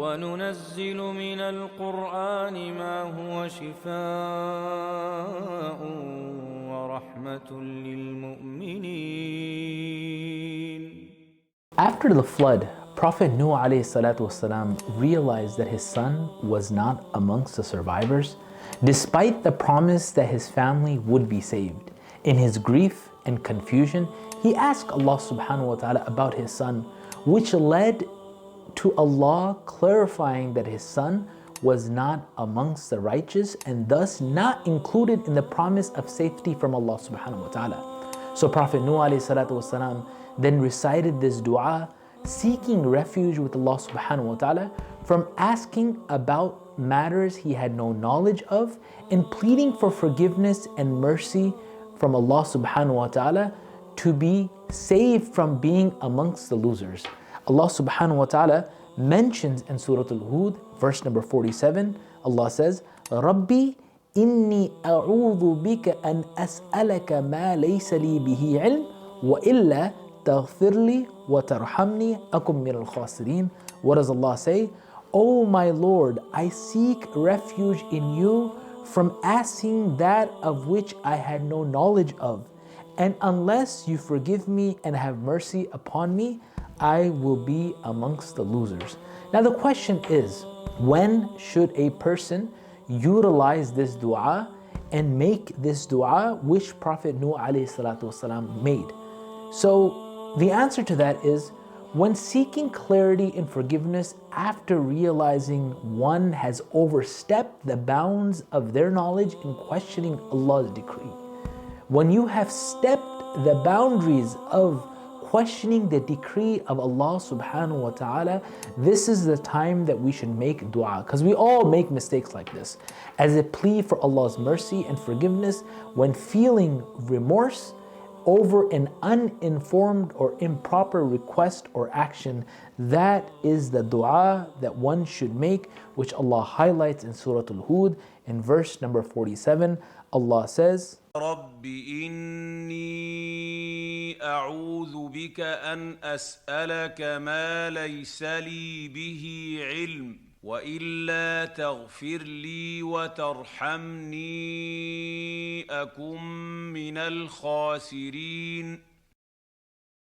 وَنُنَزِّلُ مِنَ الْقُرْآنِ مَا هُوَ شِفَاءٌ وَرَحْمَةٌ لِلْمُؤْمِنِينَ. After the flood, Prophet Nuh ﷺ realized that his son was not amongst the survivors, despite the promise that his family would be saved. In his grief and confusion, he asked Allah subhanahu wa ta'ala about his son, which led to Allah clarifying that his son was not amongst the righteous and thus not included in the promise of safety from Allah subhanahu wa ta'ala. So Prophet Nuh ﷺ then recited this dua, seeking refuge with Allah subhanahu wa ta'ala from asking about matters he had no knowledge of and pleading for forgiveness and mercy from Allah subhanahu wa ta'ala to be saved from being amongst the losers. Allah subhanahu wa ta'ala mentions in Surah Al-Hud, verse number 47, Allah says, Rabbi inni a'udhu bika an as'alaka ma laysa li bihi ilm wa illa taghfirli wa tarhamni akum min al-khasirin. What does Allah say? Oh my Lord, I seek refuge in you from asking that of which I had no knowledge of. And unless you forgive me and have mercy upon me, I will be amongst the losers. Now the question is, when should a person utilize this dua and make this dua which Prophet Nuh ﷺ made? So the answer to that is when seeking clarity and forgiveness after realizing one has overstepped the bounds of their knowledge in questioning Allah's decree. When you have stepped the boundaries of questioning the decree of Allah subhanahu wa ta'ala, this is the time that we should make dua, because we all make mistakes like this, as a plea for Allah's mercy and forgiveness when feeling remorse over an uninformed or improper request or action. That is the dua that one should make, which Allah highlights in Surah Al-Hud in verse number 47. Allah says, رَبِّ إِنِّي أَعُوذُ بِكَ أَنْ أَسْأَلَكَ مَا لَيْسَ لِي بِهِ عِلْمٌ وَإِلَّا تَغْفِرْ لِي وَتَرْحَمْنِي أَكُن مِّنَ الْخَاسِرِينَ.